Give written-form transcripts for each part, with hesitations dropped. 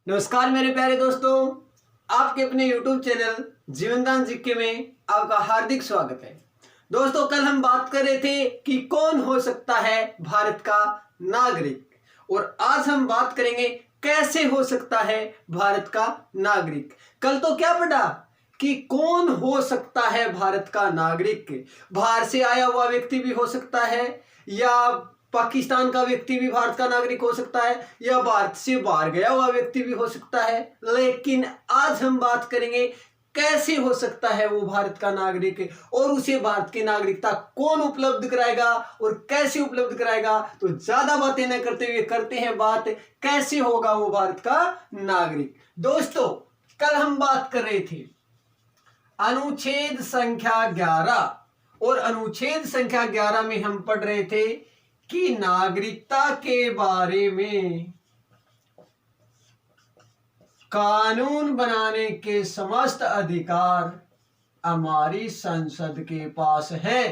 नमस्कार मेरे प्यारे दोस्तों, आपके अपने YouTube चैनल जीवनदान जीके में आपका हार्दिक स्वागत है। दोस्तों, कल हम बात कर रहे थे कि कौन हो सकता है भारत का नागरिक, और आज हम बात करेंगे कैसे हो सकता है भारत का नागरिक। कल तो क्या पढ़ा कि कौन हो सकता है भारत का नागरिक। बाहर से आया हुआ व्यक्ति भी हो सकता है, या पाकिस्तान का व्यक्ति भी भारत का नागरिक हो सकता है, या भारत से बाहर गया हुआ व्यक्ति भी हो सकता है। लेकिन आज हम बात करेंगे कैसे हो सकता है वो भारत का नागरिक, और उसे भारत की नागरिकता कौन उपलब्ध कराएगा और कैसे उपलब्ध कराएगा। तो ज्यादा बातें न करते हुए करते हैं बात कैसे होगा वो भारत का नागरिक। दोस्तों, कल हम बात कर रहे थे अनुच्छेद संख्या 11, और अनुच्छेद संख्या 11 में हम पढ़ रहे थे कि नागरिकता के बारे में कानून बनाने के समस्त अधिकार हमारी संसद के पास है।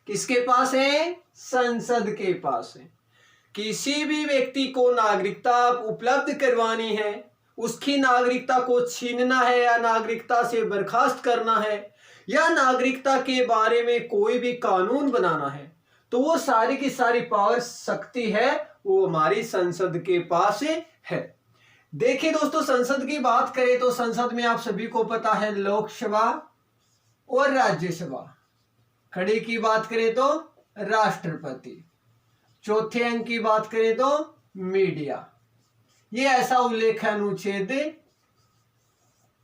किसके पास है? संसद के पास है। किसी भी व्यक्ति को नागरिकता उपलब्ध करवानी है, उसकी नागरिकता को छीनना है, या नागरिकता से बर्खास्त करना है, या नागरिकता के बारे में कोई भी कानून बनाना है, तो वो सारी की सारी पावर शक्ति है वो हमारी संसद के पास है। देखिए दोस्तों, संसद की बात करें तो संसद में आप सभी को पता है लोकसभा और राज्यसभा। खड़े की बात करें तो राष्ट्रपति। चौथे अंक की बात करें तो मीडिया। ये ऐसा उल्लेख है अनुच्छेद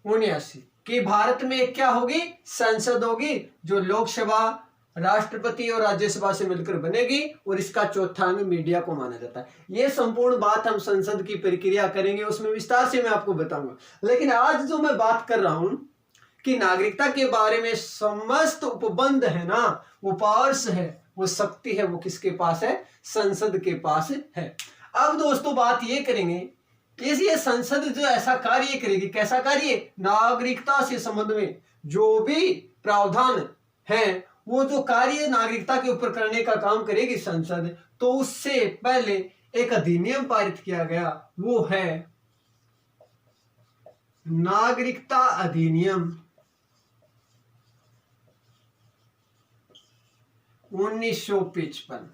79 कि भारत में क्या होगी? संसद होगी, जो लोकसभा, राष्ट्रपति और राज्यसभा से मिलकर बनेगी, और इसका चौथा अंग मीडिया को माना जाता है। यह संपूर्ण बात हम संसद की प्रक्रिया करेंगे, उसमें विस्तार से मैं आपको बताऊंगा। लेकिन आज जो मैं बात कर रहा हूं कि नागरिकता के बारे में समस्त उपबंध है ना, वो पावर्स है, वो शक्ति है, वो किसके पास है? संसद के पास है। अब दोस्तों बात ये करेंगे कि ये संसद जो ऐसा कार्य करेगी, कैसा कार्य? नागरिकता से संबंध में जो भी प्रावधान है, वो जो कार्य नागरिकता के ऊपर करने का काम करेगी संसद, तो उससे पहले एक अधिनियम पारित किया गया, वो है नागरिकता अधिनियम 1955।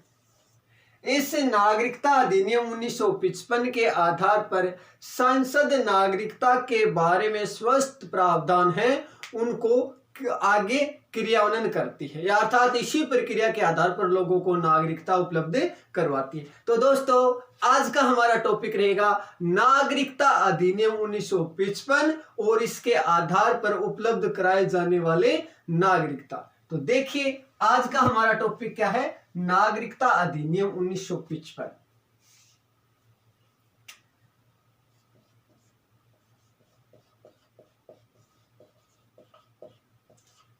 इस नागरिकता अधिनियम 1955 के आधार पर संसद नागरिकता के बारे में स्पष्ट प्रावधान है उनको आगे क्रियान्वयन करती है, या अर्थात इसी प्रक्रिया के आधार पर लोगों को नागरिकता उपलब्ध करवाती है। तो दोस्तों, आज का हमारा टॉपिक रहेगा नागरिकता अधिनियम 1955 और इसके आधार पर उपलब्ध कराए जाने वाले नागरिकता। तो देखिए, आज का हमारा टॉपिक क्या है? नागरिकता अधिनियम 1955।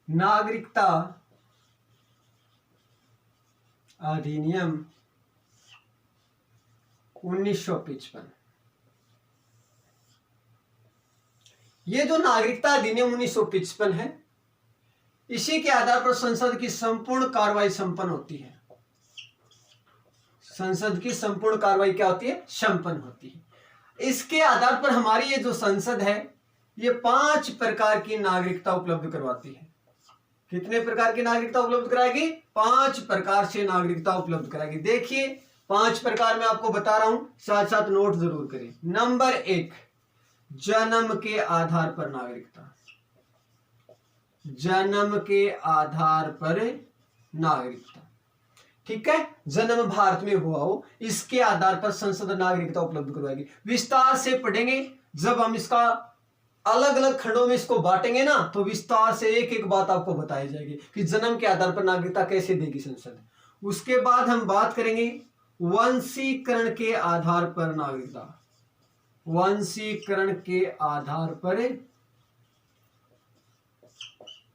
नागरिकता अधिनियम 1955। ये जो नागरिकता अधिनियम 1955 है, इसी के आधार पर संसद की संपूर्ण कार्रवाई संपन्न होती है। संसद की संपूर्ण कार्रवाई क्या होती है? संपन्न होती है। इसके आधार पर हमारी ये जो संसद है, ये 5 प्रकार की नागरिकता उपलब्ध करवाती है। कितने प्रकार की नागरिकता उपलब्ध कराएगी? 5 प्रकार से नागरिकता उपलब्ध कराएगी। देखिए, 5 प्रकार मैं आपको बता रहा हूं, साथ साथ नोट जरूर करें। नंबर 1, जन्म के आधार पर नागरिकता। जन्म के आधार पर नागरिकता, ठीक है। जन्म भारत में हुआ हो, इसके आधार पर संसद नागरिकता उपलब्ध करवाएगी। विस्तार से पढ़ेंगे, जब हम इसका अलग अलग खंडों में इसको बांटेंगे ना, तो विस्तार से एक एक बात आपको बताई जाएगी कि जन्म के आधार पर नागरिकता कैसे देगी संसद। उसके बाद हम बात करेंगे वंशीकरण के आधार पर नागरिकता। वंशीकरण के आधार पर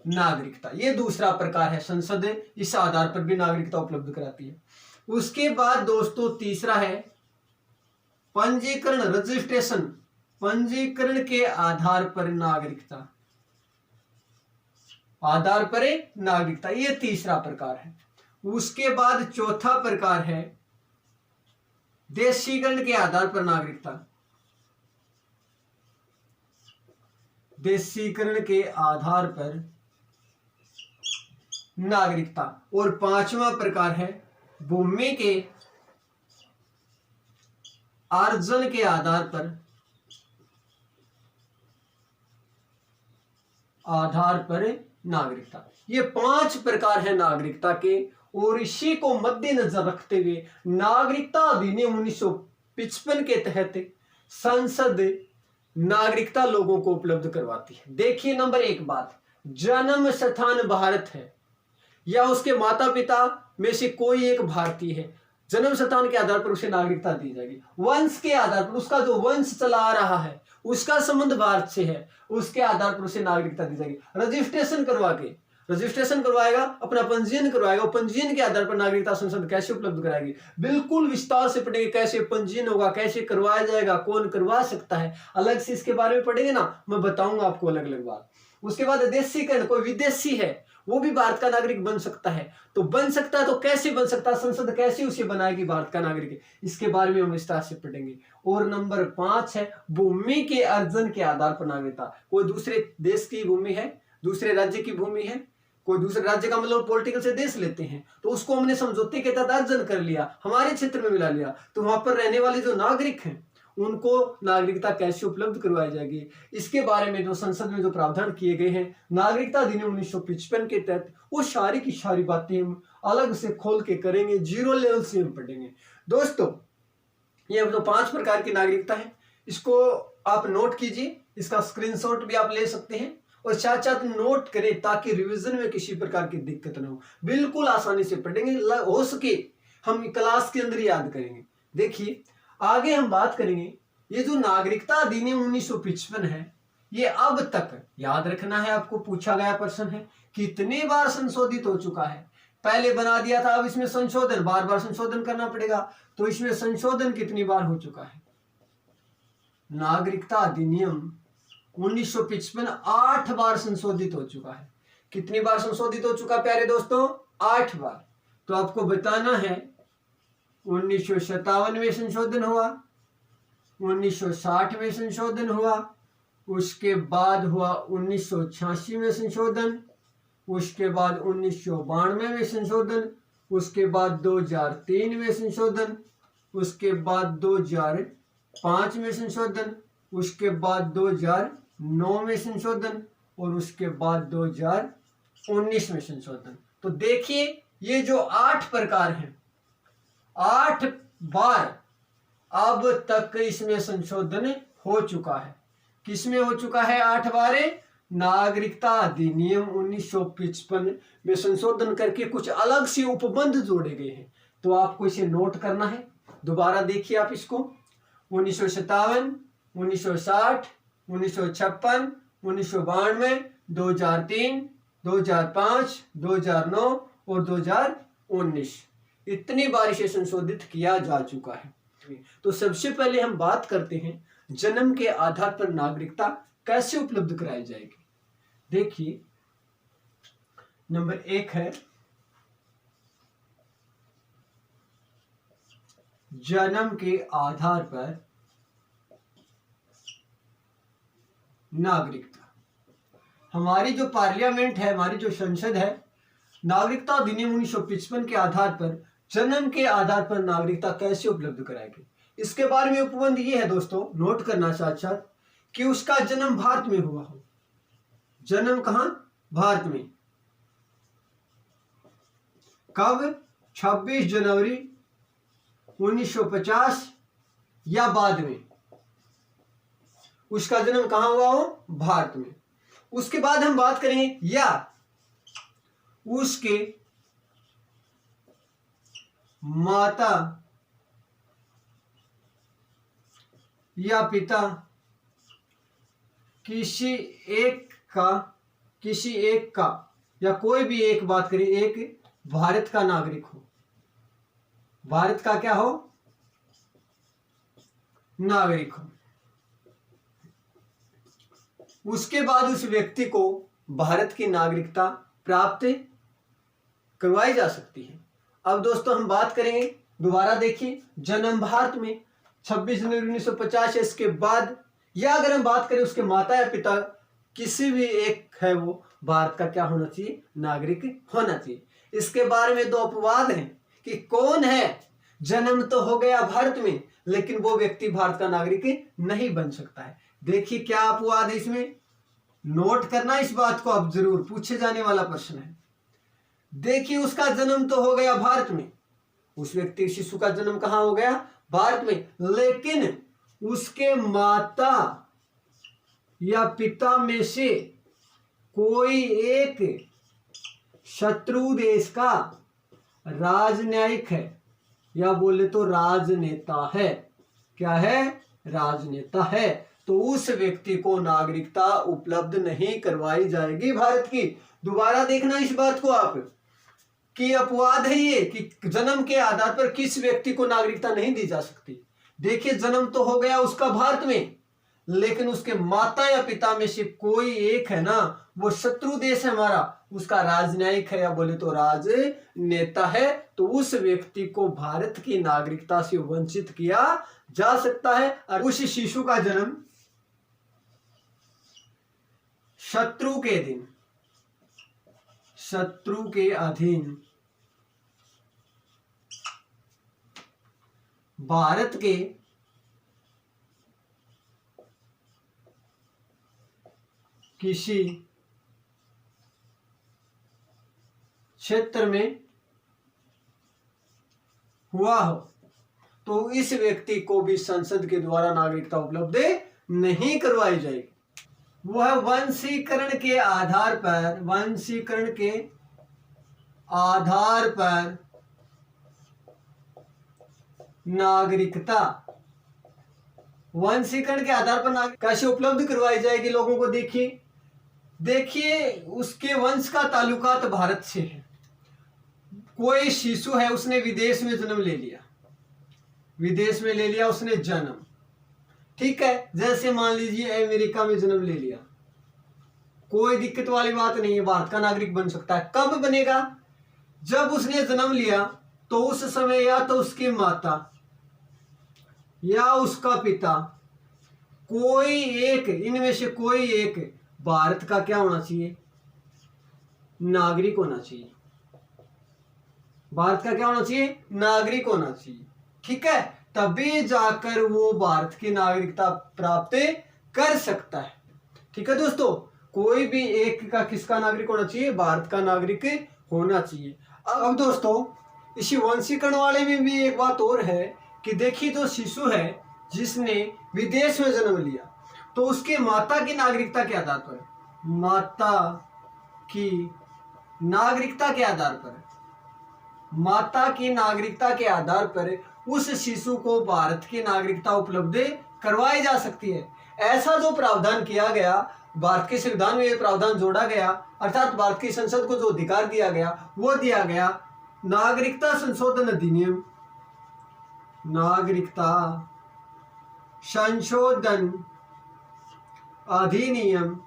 नागरिकता, ये दूसरा प्रकार है। संसद इस आधार पर भी नागरिकता उपलब्ध कराती है। उसके बाद दोस्तों तीसरा है पंजीकरण, रजिस्ट्रेशन। पंजीकरण के आधार पर नागरिकता, आधार पर नागरिकता, ये तीसरा प्रकार है। उसके बाद चौथा प्रकार है देशीकरण के आधार पर नागरिकता। देशीकरण के आधार पर नागरिकता। और पांचवा प्रकार है भूमि के अर्जन के आधार पर नागरिकता। ये 5 प्रकार है नागरिकता के, और इसी को मद्देनजर रखते हुए नागरिकता अधिनियम 1955 के तहत संसद नागरिकता लोगों को उपलब्ध करवाती है। देखिए नंबर 1 बात, जन्म स्थान भारत है या उसके माता पिता में से कोई एक भारतीय है, जन्म स्थान के आधार पर उसे नागरिकता दी जाएगी। वंश के आधार पर, उसका जो वंश चला आ रहा है, उसका संबंध भारत से है, उसके आधार पर उसे नागरिकता दी जाएगी। रजिस्ट्रेशन करवाएगा, अपना पंजीयन करवाएगा, पंजीयन के आधार पर नागरिकता संसद कैसे उपलब्ध कराएगी, बिल्कुल विस्तार से पढ़ेंगे। कैसे पंजीयन होगा, कैसे करवाया जाएगा, कौन करवा सकता है, अलग से इसके बारे में पढ़ेंगे ना, मैं बताऊंगा आपको अलग अलग बात। उसके बाद देशीकरण, कोई विदेशी है वो भी भारत का नागरिक बन सकता है, तो बन सकता है तो कैसे बन सकता है, संसद कैसे उसे बनाएगी भारत का नागरिक, इसके बारे में हम विस्तार से पढ़ेंगे। और नंबर 5 है भूमि के अर्जन के आधार पर नागरिकता। कोई दूसरे देश की भूमि है, दूसरे राज्य की भूमि है, कोई दूसरे राज्य का मतलब पॉलिटिकल से देश लेते हैं, तो उसको हमने समझौते के तहत अर्जन कर लिया, हमारे क्षेत्र में मिला लिया, तो वहां पर रहने वाले जो नागरिक हैं उनको नागरिकता कैसे उपलब्ध करवाई जाएगी, इसके बारे में जो संसद में जो प्रावधान किए गए हैं नागरिकता अधिनियम 1955 के तहत, वो सारी की सारी बातें हम अलग से खोल के करेंगे, 0 लेवल से हम पढ़ेंगे। दोस्तों ये जो 5 प्रकार की नागरिकता है, इसको आप नोट कीजिए, इसका स्क्रीनशॉट भी आप ले सकते हैं और साथ साथ नोट करें ताकि रिवीजन में किसी प्रकार की दिक्कत ना हो। बिल्कुल आसानी से पढ़ेंगे, हो सके हम क्लास के अंदर याद करेंगे। देखिए आगे हम बात करेंगे, ये जो नागरिकता अधिनियम 1955 है, ये अब तक याद रखना है, आपको पूछा गया प्रश्न है, कितने बार संशोधित हो चुका है। पहले बना दिया था, अब इसमें संशोधन, बार बार संशोधन करना पड़ेगा, तो इसमें संशोधन कितनी बार हो चुका है। नागरिकता अधिनियम 1955 8 बार संशोधित हो चुका है। कितनी बार संशोधित हो चुका प्यारे दोस्तों, 8 बार। तो आपको बताना है 1957 में संशोधन हुआ, 1960 में संशोधन हुआ, उसके बाद हुआ 1986 में संशोधन, उसके बाद 1992 में संशोधन, उसके बाद 2003 में संशोधन, उसके बाद 2005 में संशोधन, उसके बाद 2009 में संशोधन और उसके बाद 2019 में संशोधन। तो देखिए ये जो 8 प्रकार हैं, 8 बार अब तक इसमें संशोधन हो चुका है। किसमें हो चुका है 8 बार? नागरिकता अधिनियम 1955 में संशोधन करके कुछ अलग से उपबंध जोड़े गए हैं, तो आपको इसे नोट करना है। दोबारा देखिए आप इसको, 1957, 1960, 1956, 1992, 2003, 2005, 2009 और 2019, इतनी बार इसे संशोधित किया जा चुका है। तो सबसे पहले हम बात करते हैं जन्म के आधार पर नागरिकता कैसे उपलब्ध कराई जाएगी। देखिए नंबर 1 है जन्म के आधार पर नागरिकता। हमारी जो पार्लियामेंट है, हमारी जो संसद है, नागरिकता अधिनियम 1955 के आधार पर जन्म के आधार पर नागरिकता कैसे उपलब्ध कराएगी, इसके बारे में उपबंध ये है दोस्तों, नोट करना साथ साथ, कि उसका जन्म भारत में हुआ हो। जन्म कहां? भारत में। कब? 26 जनवरी 1950 या बाद में उसका जन्म कहां हुआ हो? भारत में। उसके बाद हम बात करेंगे या उसके माता या पिता किसी एक का या कोई भी एक, बात करें, एक भारत का नागरिक हो। भारत का क्या हो? नागरिक हो। उसके बाद उस व्यक्ति को भारत की नागरिकता प्राप्त करवाई जा सकती है। अब दोस्तों हम बात करेंगे, दोबारा देखिए, जन्म भारत में 26 जनवरी 1950 है, इसके बाद, या अगर हम बात करें उसके माता या पिता किसी भी एक है वो भारत का क्या होना चाहिए, नागरिक होना चाहिए। इसके बारे में दो अपवाद हैं कि कौन है जन्म तो हो गया भारत में लेकिन वो व्यक्ति भारत का नागरिक नहीं बन सकता है। देखिए क्या अपवाद है इसमें, नोट करना इस बात को, अब जरूर पूछे जाने वाला प्रश्न है। देखिए उसका जन्म तो हो गया भारत में, उस व्यक्ति शिशु का जन्म कहां हो गया, भारत में, लेकिन उसके माता या पिता में से कोई एक शत्रु देश का राजनयिक है या बोले तो राजनेता है। क्या है, राजनेता है। तो उस व्यक्ति को नागरिकता उपलब्ध नहीं करवाई जाएगी भारत की। दोबारा देखना इस बात को आप कि अपवाद है ये कि जन्म के आधार पर किस व्यक्ति को नागरिकता नहीं दी जा सकती। देखिए जन्म तो हो गया उसका भारत में, लेकिन उसके माता या पिता में से कोई एक है ना, वो शत्रु देश है हमारा, उसका राजनयिक है या बोले तो राजनेता है, तो उस व्यक्ति को भारत की नागरिकता से वंचित किया जा सकता है। और उस शिशु का जन्म शत्रु के दिन, शत्रु के अधीन भारत के किसी क्षेत्र में हुआ हो तो इस व्यक्ति को भी संसद के द्वारा नागरिकता उपलब्ध नहीं करवाई जाएगी। वह वंशीकरण के आधार पर, वंशीकरण के आधार पर नागरिकता, वंशीकरण के आधार पर नागरिकता कैसे उपलब्ध करवाई जाएगी लोगों को। देखिए उसके वंश का ताल्लुकात भारत से है। कोई शिशु है, उसने विदेश में जन्म ले लिया, विदेश में ले लिया उसने जन्म, ठीक है, जैसे मान लीजिए अमेरिका में जन्म ले लिया, कोई दिक्कत वाली बात नहीं है, भारत का नागरिक बन सकता है। कब बनेगा, जब उसने जन्म लिया तो उस समय या तो उसकी माता या उसका पिता, कोई एक, इनमें से कोई एक भारत का क्या होना चाहिए, नागरिक होना चाहिए। भारत का क्या होना चाहिए, नागरिक होना चाहिए, ठीक है, तभी जाकर वो भारत की नागरिकता प्राप्त कर सकता है। ठीक है दोस्तों, कोई भी एक का किसका नागरिक होना चाहिए, भारत का नागरिक होना चाहिए। अब दोस्तों इसी वंशीकरण वाले में भी एक बात और है कि देखिए जो शिशु है जिसने विदेश में जन्म लिया तो उसके माता की नागरिकता के आधार पर, माता की नागरिकता के आधार पर, माता की नागरिकता के आधार पर उस शिशु को भारत की नागरिकता उपलब्ध करवाई जा सकती है। ऐसा जो प्रावधान किया गया, भारत के संविधान में यह प्रावधान जोड़ा गया, अर्थात भारत की संसद को जो अधिकार दिया गया वो दिया गया नागरिकता संशोधन अधिनियम, नागरिकता संशोधन अधिनियम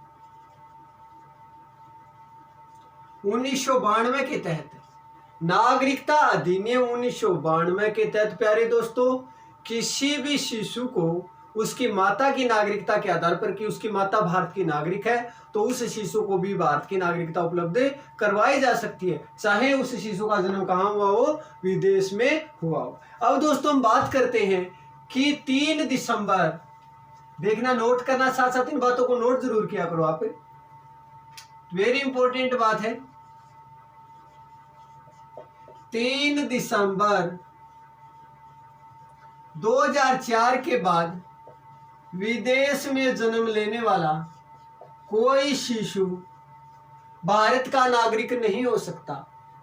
1992 के तहत, नागरिकता अधिनियम 1992 के तहत प्यारे दोस्तों किसी भी शिशु को उसकी माता की नागरिकता के आधार पर कि उसकी माता भारत की नागरिक है तो उस शिशु को भी भारत की नागरिकता उपलब्ध करवाई जा सकती है, चाहे उस शिशु का जन्म कहाँ हुआ हो, विदेश में हुआ हो। अब दोस्तों हम बात करते हैं कि 3 दिसंबर, देखना नोट करना, साथ साथ इन बातों को नोट जरूर किया करो आप, वेरी इंपॉर्टेंट बात है। 3 दिसंबर 2004 के बाद विदेश में जन्म लेने वाला कोई शिशु भारत का नागरिक नहीं हो सकता।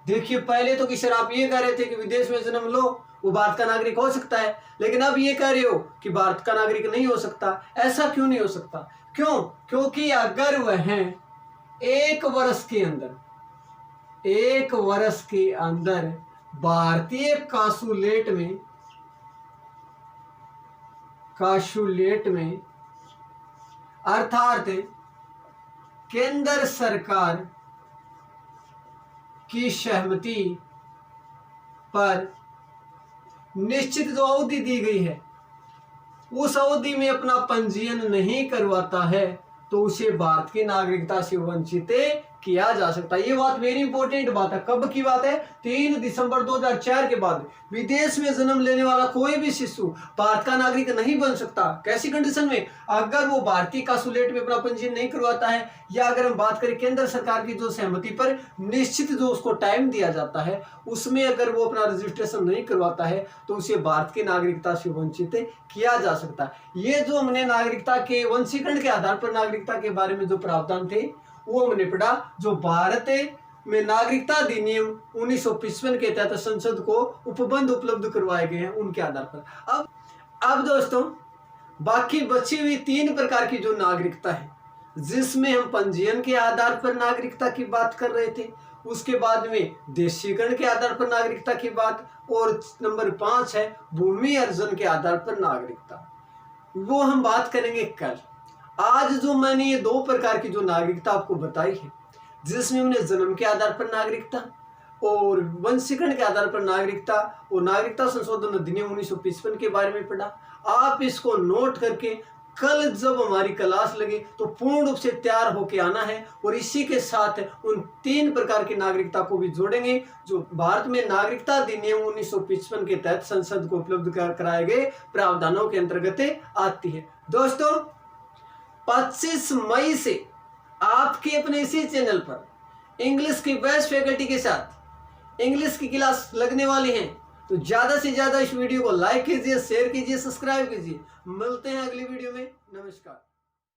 देखिए पहले तो किसी आप ये कह रहे थे कि विदेश में जन्म लो वो भारत का नागरिक हो सकता है, लेकिन अब ये कह रहे हो कि भारत का नागरिक नहीं हो सकता। ऐसा क्यों नहीं हो सकता, क्यों, क्योंकि अगर वह 1 वर्ष के अंदर, 1 वर्ष के अंदर भारतीय काशुलेट में अर्थात केंद्र सरकार की सहमति पर निश्चित जो अवधि दी गई है उस अवधि में अपना पंजीयन नहीं करवाता है तो उसे भारत की नागरिकता से वंचित किया जा सकता है। ये बात वेरी इंपॉर्टेंट बात है। कब की बात है? 3 दिसंबर 2004 के बाद विदेश में जन्म लेने वाला कोई भी शिशु भारत का नागरिक नहीं बन सकता। कैसी कंडीशन में? अगर वो भारतीय कांसुलेट में अपना पंजीयन नहीं करवाता है, या अगर हम बात करें केंद्र सरकार की जो सहमति पर निश्चित जो उसको टाइम दिया जाता है उसमें अगर वो अपना रजिस्ट्रेशन नहीं करवाता है तो उसे भारत की नागरिकता से वंचित किया जा सकता है। ये जो हमने नागरिकता के वंशीकरण के आधार पर नागरिकता के बारे में जो प्रावधान थे वो हमने पढ़ा, जो भारत में नागरिकता अधिनियम 1955 के तहत संसद को उपबंध उपलब्ध करवाए गए हैं उनके आधार पर। अब दोस्तों बाकी बची हुई 3 प्रकार की जो नागरिकता है, जिसमें हम पंजीयन के आधार पर नागरिकता की बात कर रहे थे, उसके बाद में देशीकरण के आधार पर नागरिकता की बात, और नंबर 5 है भूमि अर्जन के आधार पर नागरिकता। वो हम बात करेंगे कल। आज जो मैंने ये 2 प्रकार की जो नागरिकता आपको बताई है, जिसमें हमने जन्म के आधार पर नागरिकता और वंशीकरण के आधार पर नागरिकता और नागरिकता संशोधन अधिनियम 1955 के बारे में पढ़ा, आप इसको नोट करके कल जब हमारी क्लास लगे तो पूर्ण रूप से तैयार होके आना है, और इसी के साथ उन 3 प्रकार की नागरिकता को भी जोड़ेंगे जो भारत में नागरिकता अधिनियम 1955 के तहत संसद को उपलब्ध कराए गए प्रावधानों के अंतर्गत आती है। दोस्तों 25 मई से आपके अपने इसी चैनल पर इंग्लिश की बेस्ट फैकल्टी के साथ इंग्लिश की क्लास लगने वाली है, तो ज़्यादा से ज़्यादा इस वीडियो को लाइक कीजिए, शेयर कीजिए, सब्सक्राइब कीजिए। मिलते हैं अगली वीडियो में। नमस्कार।